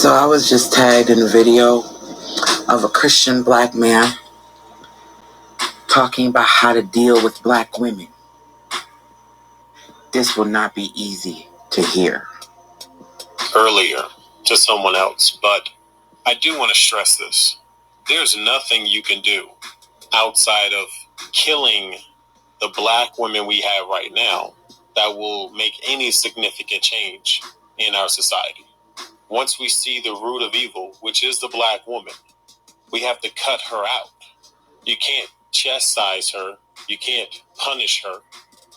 So I was just tagged in a video of a Christian black man talking about how to deal with black women. This will not be easy to hear. Earlier to someone else, but I do want to stress this. There's nothing you can do outside of killing the black women we have right now that will make any significant change in our society. Once we see the root of evil, which is the black woman, we have to cut her out. You can't chastise her. You can't punish her.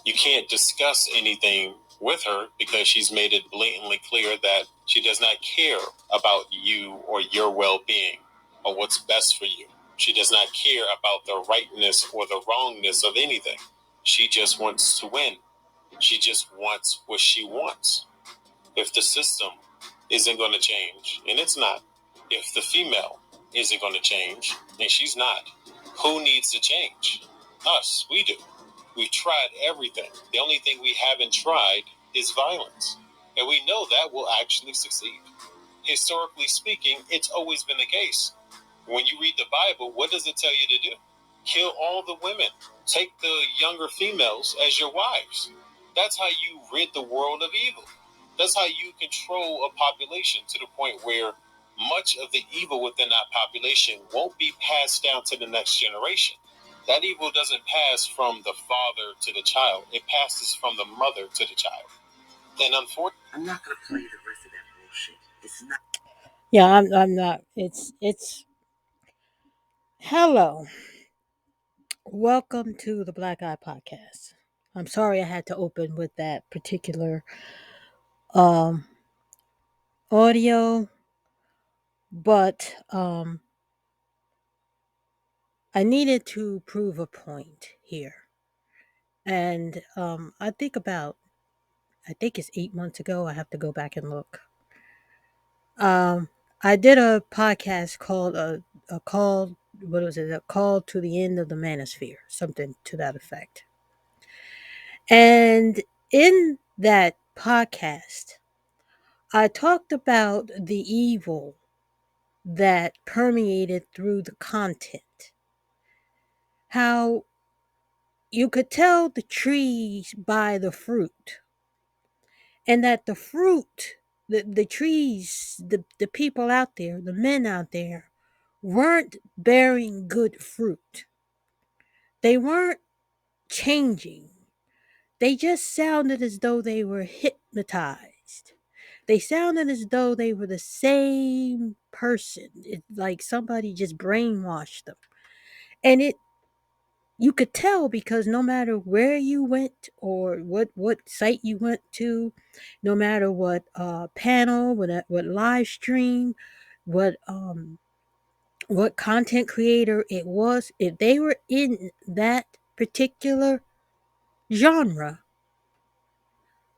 You can't discuss anything with her because she's made it blatantly clear that she does not care about you or your well-being or what's best for you. She does not care about the rightness or the wrongness of anything. She just wants to win. She just wants what she wants. If the system isn't going to change, and it's not, if the female isn't going to change, and she's not, who needs to change? Us, we do. We've tried everything. The only thing we haven't tried is violence. And we know that will actually succeed. Historically speaking, it's always been the case. When you read the Bible, what does it tell you to do? Kill all the women. Take the younger females as your wives. That's how you rid the world of evil. That's how you control a population to the point where much of the evil within that population won't be passed down to the next generation. That evil doesn't pass from the father to the child. It passes from the mother to the child. And unfortunately, I'm not going to play the rest of that bullshit. It's not. Yeah, I'm not. It's hello. Welcome to the Black Eye Podcast. I'm sorry I had to open with that particular audio, but I needed to prove a point here. And I think it's 8 months ago. I have to go back and look. I did a podcast called a call. What was it? A call to the end of the Manosphere, something to that effect. And in that podcast, I talked about the evil that permeated through the content. How you could tell the trees by the fruit, and that the fruit, the trees, the people out there, the men out there, weren't bearing good fruit. They weren't changing. They just sounded as though they were hypnotized. They sounded as though they were the same person. It's like somebody just brainwashed them. And you could tell because no matter where you went or what site you went to, no matter what panel, what live stream, what content creator it was, if they were in that particular genre,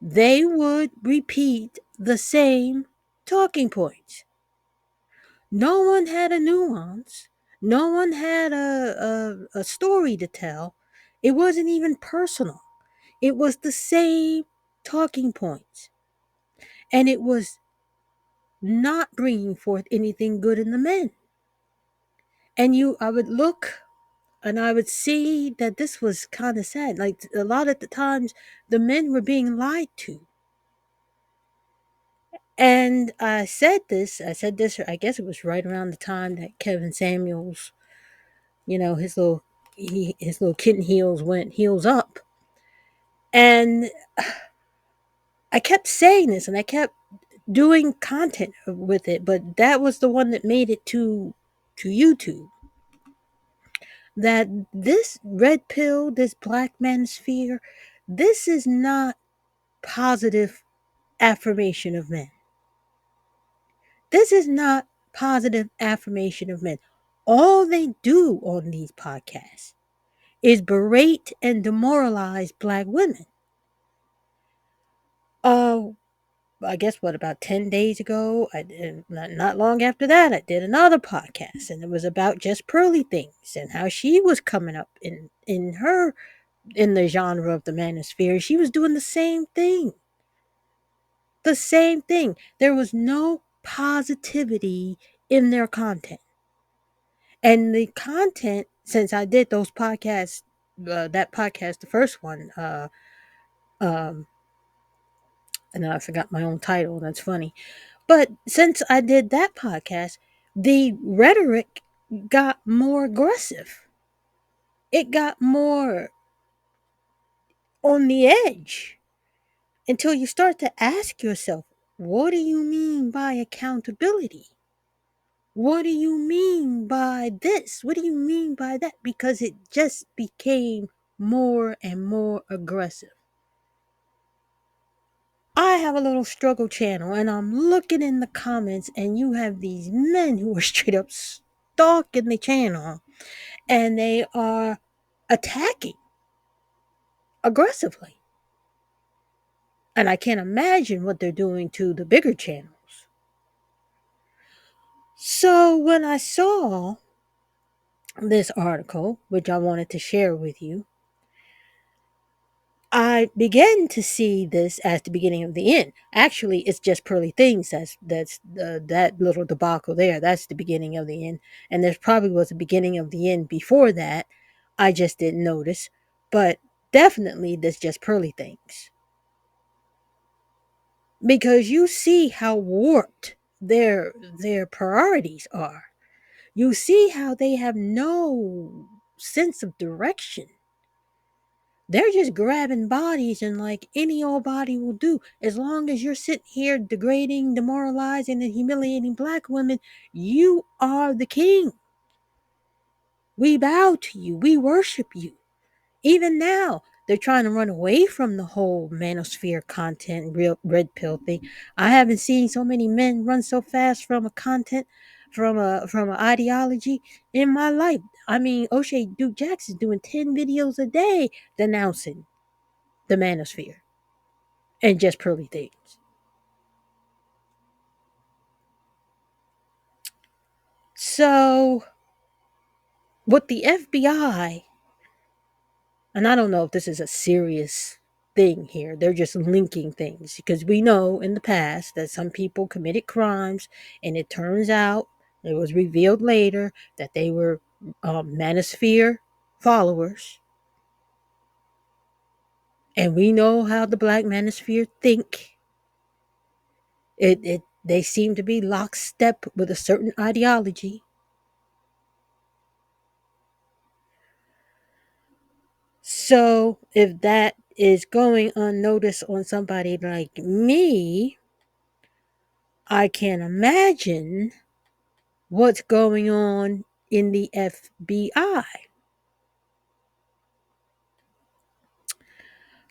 they would repeat the same talking points. No one had a nuance. No one had a story to tell. It wasn't even personal. It was the same talking points. And it was not bringing forth anything good in the men. And I would look and I would see that this was kind of sad. Like a lot of the times, the men were being lied to. And I said this, I guess it was right around the time that Kevin Samuels, his little kitten heels went heels up. And I kept saying this and I kept doing content with it, but that was the one that made it to YouTube. That this red pill, this black manosphere, this is not positive affirmation of men. This is not positive affirmation of men. All they do on these podcasts is berate and demoralize black women. I guess about 10 days ago, not long after that, I did another podcast, and it was about just Pearly Things and how she was coming up in the genre of the manosphere. She was doing the same thing. The same thing. There was no positivity in their content. And the content, since I did those podcasts, that podcast, the first one, um, and I forgot my own title, that's funny. But since I did that podcast, the rhetoric got more aggressive. It got more on the edge until you start to ask yourself, what do you mean by accountability? What do you mean by this? What do you mean by that? Because it just became more and more aggressive. I have a little struggle channel and I'm looking in the comments and you have these men who are straight up stalking the channel and they are attacking aggressively. And I can't imagine what they're doing to the bigger channels. So when I saw this article, which I wanted to share with you, I began to see this as the beginning of the end. Actually, it's just Pearly Things. That little debacle there. That's the beginning of the end. And there probably was a beginning of the end before that. I just didn't notice. But definitely, this just Pearly Things. Because you see how warped their priorities are. You see how they have no sense of direction. They're just grabbing bodies and like any old body will do. As long as you're sitting here degrading, demoralizing, and humiliating black women, you are the king. We bow to you. We worship you. Even now, they're trying to run away from the whole Manosphere content, real red pill thing. I haven't seen so many men run so fast from a content, from an ideology in my life. I mean, O'Shea Duke Jackson's doing 10 videos a day denouncing the Manosphere and just Pearly Things. So, with the FBI, and I don't know if this is a serious thing here, they're just linking things because we know in the past that some people committed crimes and it turns out, it was revealed later that they were Manosphere followers. And we know how the Black Manosphere think. They seem to be lockstep with a certain ideology. So if that is going unnoticed on somebody like me, I can't imagine what's going on in the FBI.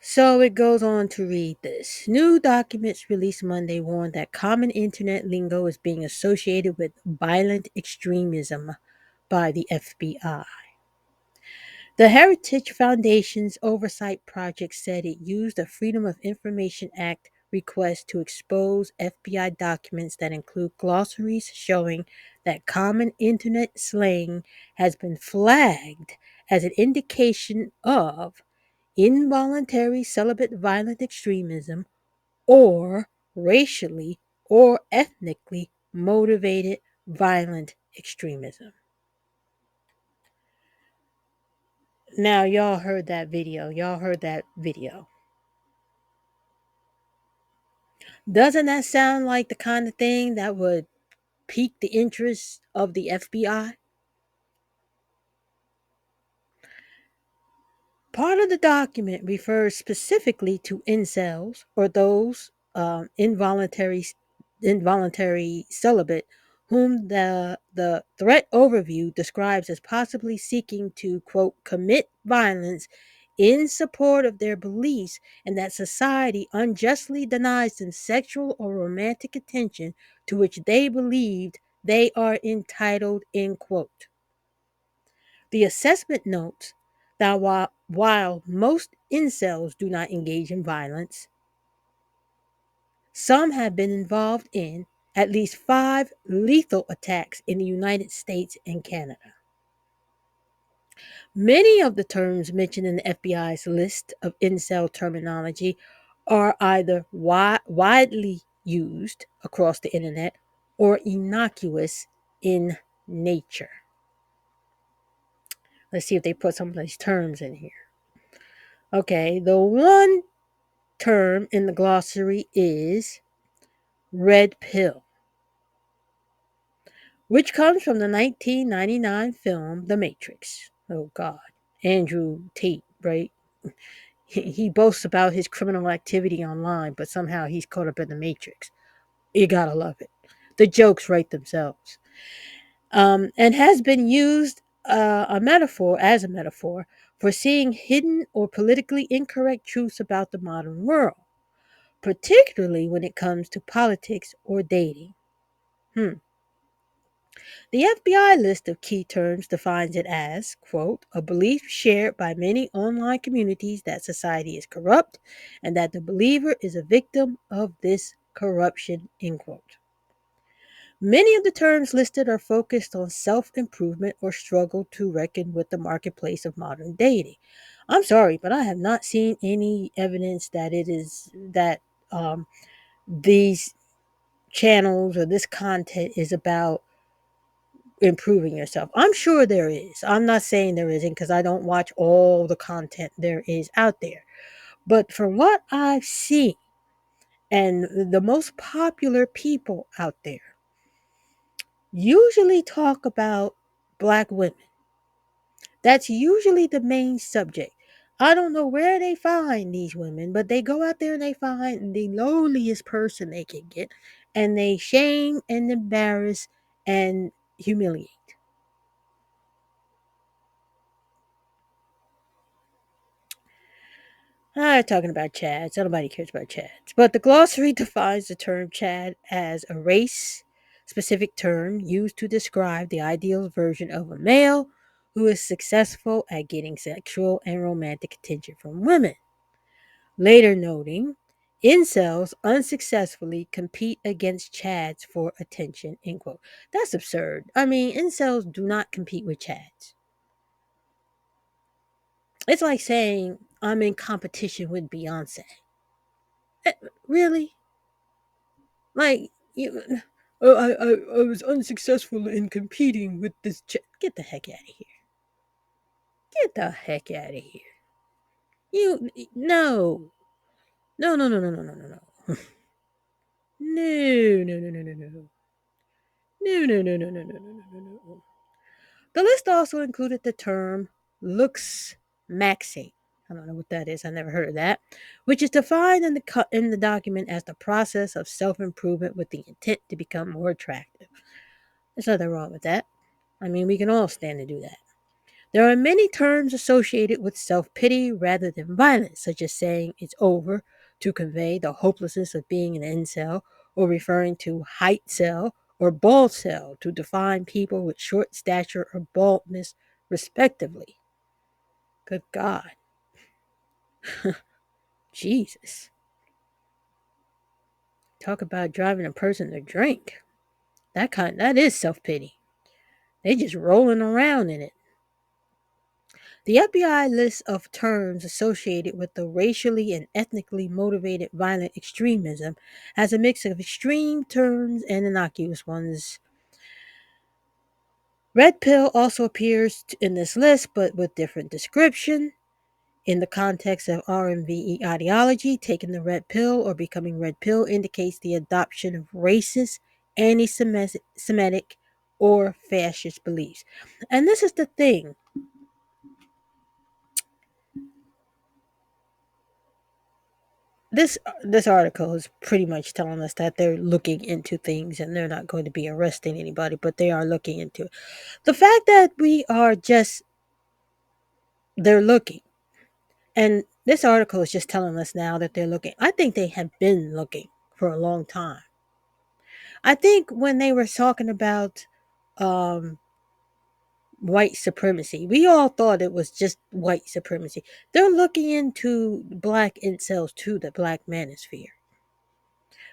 So it goes on to read this. New documents released Monday warn that common internet lingo is being associated with violent extremism by the FBI. The Heritage Foundation's oversight project said it used a Freedom of Information Act request to expose FBI documents that include glossaries showing that common internet slang has been flagged as an indication of involuntary celibate violent extremism or racially or ethnically motivated violent extremism. Now, y'all heard that video. Doesn't that sound like the kind of thing that would pique the interest of the FBI? Part of the document refers specifically to incels or those involuntary celibate whom the threat overview describes as possibly seeking to, quote, commit violence in support of their beliefs and that society unjustly denies them sexual or romantic attention to which they believed they are entitled, end quote. The assessment notes that while most incels do not engage in violence, some have been involved in at least 5 lethal attacks in the United States and Canada. Many of the terms mentioned in the FBI's list of incel terminology are either widely used across the internet or innocuous in nature. Let's see if they put some of these terms in here. Okay, the one term in the glossary is red pill, which comes from the 1999 film The Matrix. Oh, God. Andrew Tate, right? He boasts about his criminal activity online, but somehow he's caught up in the Matrix. You gotta love it. The jokes write themselves. And has been used as a metaphor for seeing hidden or politically incorrect truths about the modern world, particularly when it comes to politics or dating. The FBI list of key terms defines it as, quote, a belief shared by many online communities that society is corrupt and that the believer is a victim of this corruption, end quote. Many of the terms listed are focused on self-improvement or struggle to reckon with the marketplace of modern dating. I'm sorry, but I have not seen any evidence that it is that these channels or this content is about improving yourself. I'm sure there is. I'm not saying there isn't because I don't watch all the content there is out there. But from what I've seen, and the most popular people out there usually talk about black women. That's usually the main subject. I don't know where they find these women, but they go out there and they find the lowliest person they can get, and they shame and embarrass and humiliate. I'm talking about Chads. Nobody cares about Chads. But the glossary defines the term Chad as a race specific term used to describe the ideal version of a male who is successful at getting sexual and romantic attention from women. Later noting, incels unsuccessfully compete against Chads for attention, end quote. That's absurd. I mean, incels do not compete with Chads. It's like saying I'm in competition with Beyonce. Really? Like, I was unsuccessful in competing with this Get the heck out of here. Get the heck out of here. No. No, no, no, no, no, no, no, no. No, no, no, no, no, no. No, no, no, no, no, no, no, no, no. The list also included the term looks maxing. I don't know what that is. I never heard of that. Which is defined in the document as the process of self-improvement with the intent to become more attractive. There's nothing wrong with that. I mean, we can all stand to do that. There are many terms associated with self-pity rather than violence, such as saying it's over to convey the hopelessness of being an incel, or referring to height cell or bald cell to define people with short stature or baldness, respectively. Good God. Jesus. Talk about driving a person to drink. That is self-pity. They just rolling around in it. The FBI list of terms associated with the racially and ethnically motivated violent extremism has a mix of extreme terms and innocuous ones. Red pill also appears in this list, but with different description. In the context of RMVE ideology, taking the red pill or becoming red pill indicates the adoption of racist, anti-Semitic, or fascist beliefs. And this is the thing. This article is pretty much telling us that they're looking into things and they're not going to be arresting anybody, but they are looking into it. The fact that they're looking, and this article is just telling us now that they're looking. I think they have been looking for a long time. I think when they were talking about um, white supremacy, we all thought it was just white supremacy. They're looking into black incels too, the black manosphere.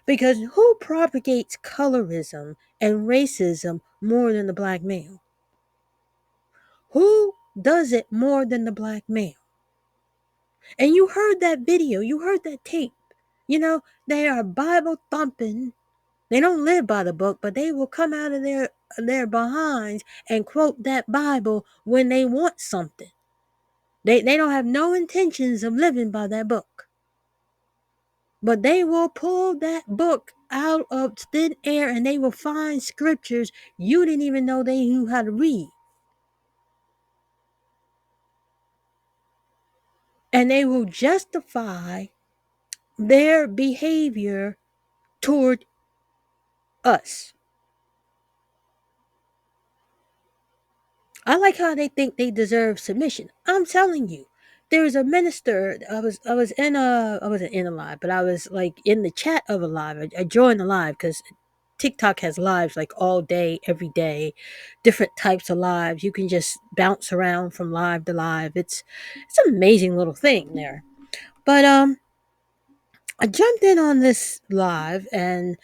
Because who propagates colorism and racism more than the black male? Who does it more than the black male? And you heard that video, you heard that tape. They are Bible thumping They don't live by the book, but they will come out of their behinds and quote that Bible when they want something. They don't have no intentions of living by that book. But they will pull that book out of thin air and they will find scriptures you didn't even know they knew how to read. And they will justify their behavior toward us. I like how they think they deserve submission. I'm telling you, there was a minister. I wasn't in a live, but I was like in the chat of a live. I joined the live because TikTok has lives like all day, every day, different types of lives. You can just bounce around from live to live. It's an amazing little thing there. But I jumped in on this live and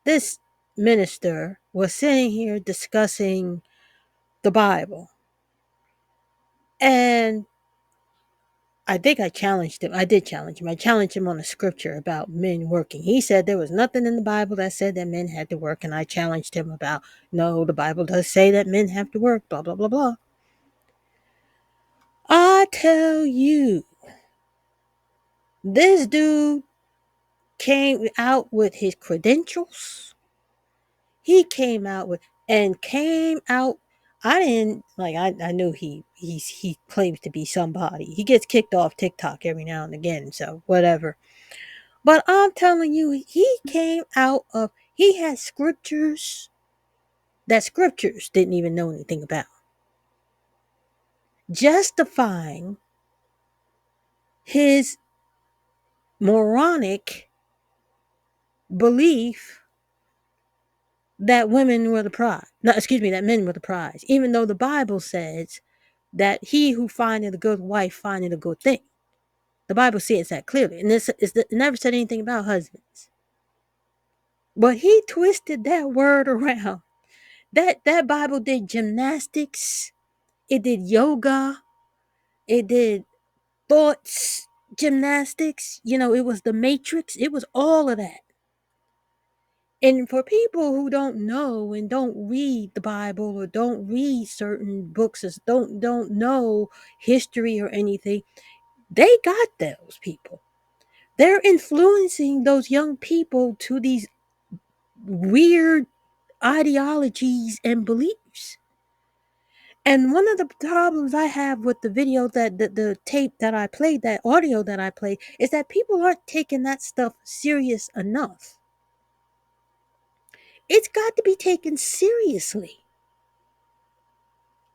this minister was sitting here discussing the Bible. And I think I challenged him. I did challenge him. I challenged him on a scripture about men working. He said there was nothing in the Bible that said that men had to work. And I challenged him about, no, the Bible does say that men have to work, blah, blah, blah, blah. I tell you, this dude came out with his credentials. He came out with, and came out. I didn't, like, I knew he claims to be somebody. He gets kicked off TikTok every now and again, so whatever. But I'm telling you, he came out of, he had scriptures that scriptures didn't even know anything about, justifying his moronic belief that women were the prize. No, excuse me, that men were the prize. Even though the Bible says that he who findeth a good wife findeth a good thing. The Bible says that clearly. And it never said anything about husbands. But he twisted that word around. That Bible did gymnastics. It did yoga. It did thoughts gymnastics. It was the Matrix. It was all of that. And for people who don't know and don't read the Bible or don't read certain books, or don't know history or anything, they got those people. They're influencing those young people to these weird ideologies and beliefs. And one of the problems I have with the video that the tape that I played, that audio that I played, is that people aren't taking that stuff serious enough. It's got to be taken seriously.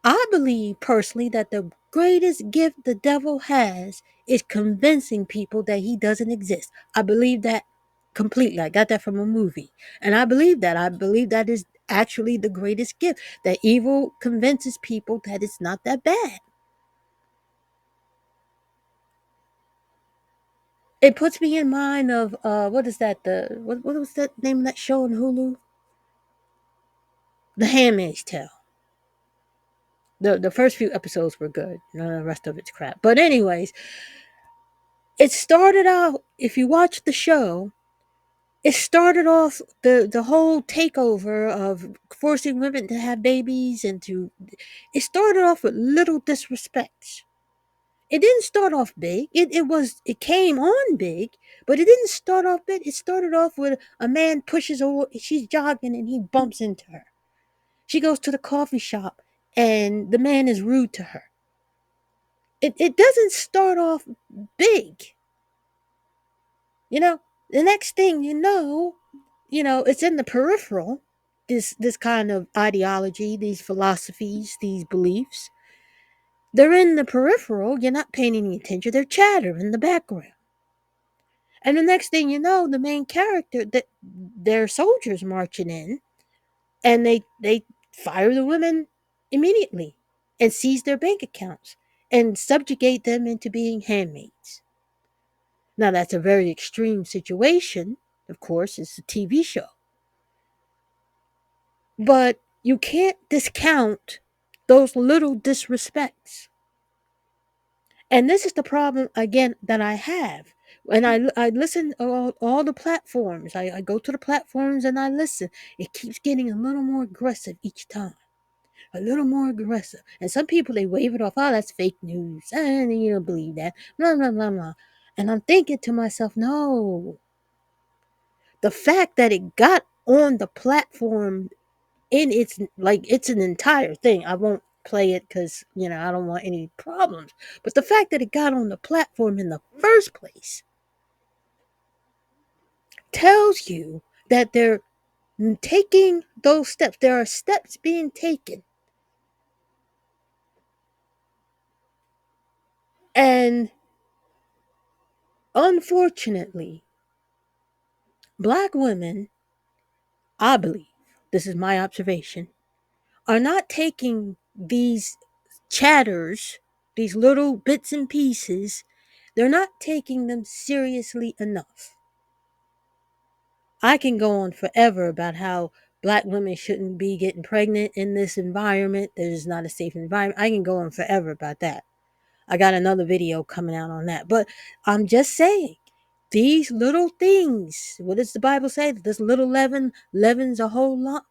I believe personally that the greatest gift the devil has is convincing people that he doesn't exist. I believe that completely. I got that from a movie. And I believe that. I believe that is actually the greatest gift. That evil convinces people that it's not that bad. It puts me in mind of what is that? What was that name of that show on Hulu? The Handmaid's Tale. The first few episodes were good. None of the rest of it's crap. But anyways, it started out, if you watch the show, it started off the whole takeover of forcing women to have babies it started off with little disrespects. It didn't start off big. It came on big, but it didn't start off big. It started off with a man pushes her, she's jogging and he bumps into her. She goes to the coffee shop and the man is rude to her. It doesn't start off big. The next thing it's in the peripheral, this kind of ideology, these philosophies, these beliefs. They're in the peripheral. You're not paying any attention. They're chatter in the background. And the next thing you know, the main character, that they're soldiers marching in, and they fire the women immediately and seize their bank accounts and subjugate them into being handmaids. Now, that's a very extreme situation. Of course, it's a TV show. But you can't discount those little disrespects. And this is the problem, again, that I have And I listen all the platforms. I go to the platforms and I listen. It keeps getting a little more aggressive each time. A little more aggressive. And some people, they wave it off. Oh, that's fake news. And you don't believe that. Blah, blah, blah, blah. And I'm thinking to myself, no. The fact that it got on the platform it's an entire thing. I won't play it because, I don't want any problems. But the fact that it got on the platform in the first place tells you that they're taking those steps. There are steps being taken. And unfortunately, Black women, I believe, this is my observation, are not taking these chatters, these little bits and pieces, they're not taking them seriously enough. I can go on forever about how Black women shouldn't be getting pregnant in this environment. That is not a safe environment. I can go on forever about that. I got another video coming out on that. But I'm just saying, these little things, what does the Bible say? That this little leaven leavens a whole lump.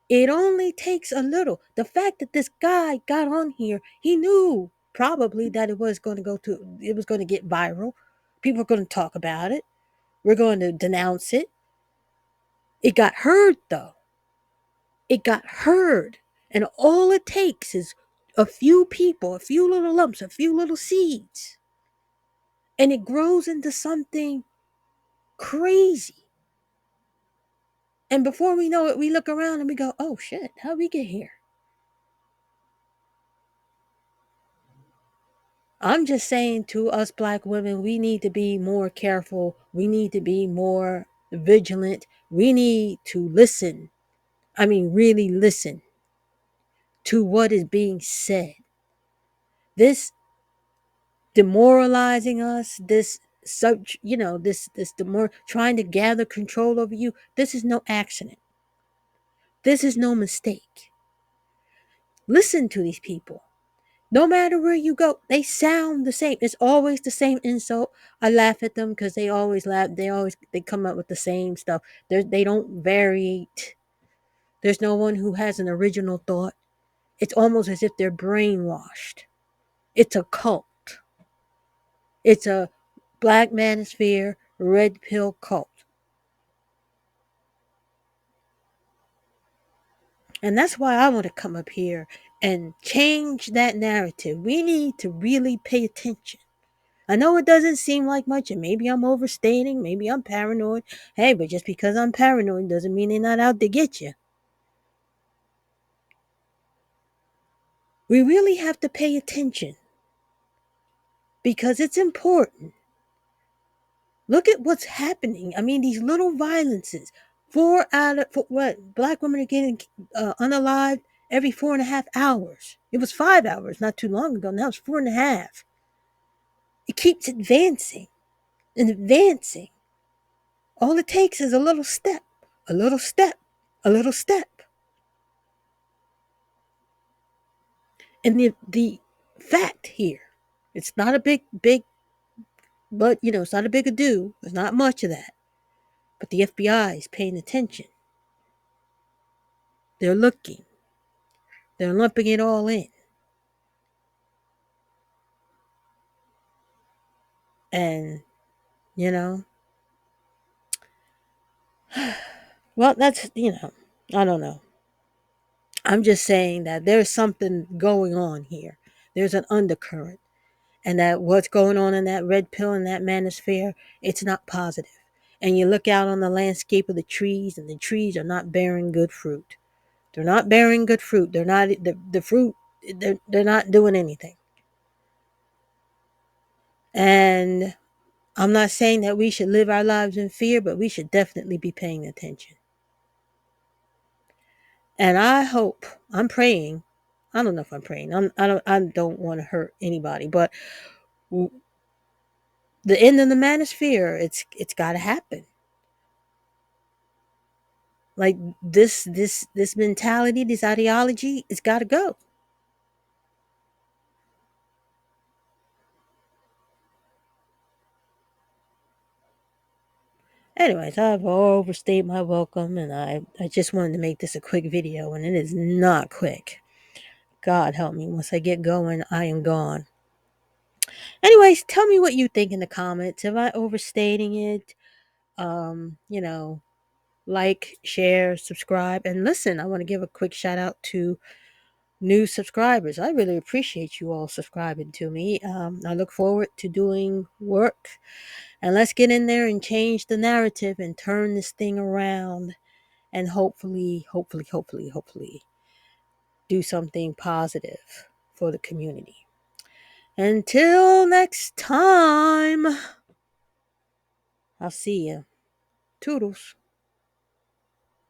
It only takes a little. The fact that this guy got on here, he knew probably that it was going to get viral. People are going to talk about it. We're going to denounce it. It got heard though. It got heard. And all it takes is a few people, a few little lumps, a few little seeds. And it grows into something crazy. And before we know it, we look around and we go, oh shit, how'd we get here? I'm just saying to us Black women, we need to be more careful. We need to be more vigilant. We need to listen. I mean, really listen to what is being said. This demoralizing us, this trying to gather control over you, this is no accident. This is no mistake. Listen to these people. No matter where you go, they sound the same. It's always the same insult. I laugh at them because they always laugh. They come up with the same stuff. They don't variate. There's no one who has an original thought. It's almost as if they're brainwashed. It's a cult. It's a Black Manosphere, red pill cult. And that's why I want to come up here and change that narrative. We need to really pay attention. I know it doesn't seem like much, and maybe I'm overstating, maybe I'm paranoid. Hey, but just because I'm paranoid doesn't mean they're not out to get you. We really have to pay attention because it's important. Look at what's happening. I mean, these little violences. Black women are getting unalived every 4.5 hours. It was 5 hours not too long ago. Now it's 4.5. It keeps advancing and advancing. All it takes is a little step, a little step, a little step. And the fact here, it's not a big, but it's not a big ado. There's not much of that. But the FBI is paying attention. They're looking. They're lumping it all in. And, well, that's, I don't know. I'm just saying that there's something going on here. There's an undercurrent. And that what's going on in that red pill and that manosphere, it's not positive. And you look out on the landscape of the trees, and the trees are not bearing good fruit. They're not bearing good fruit. They're not the fruit. They're not doing anything. And I'm not saying that we should live our lives in fear, but we should definitely be paying attention. And I hope, I'm praying. I don't know if I'm praying. I don't want to hurt anybody, but the end of the manosphere, it's got to happen. Like this mentality, this ideology, it's got to go. Anyways, I've overstayed my welcome, and I just wanted to make this a quick video, and it is not quick. God help me, once I get going, I am gone. Anyways, tell me what you think in the comments. Am I overstating it? You know, like, share, subscribe, and listen, I want to give a quick shout out to new subscribers. I really appreciate you all subscribing to me. I look forward to doing work, and let's get in there and change the narrative and turn this thing around, and hopefully do something positive for the community. Until next time, I'll see you. Toodles.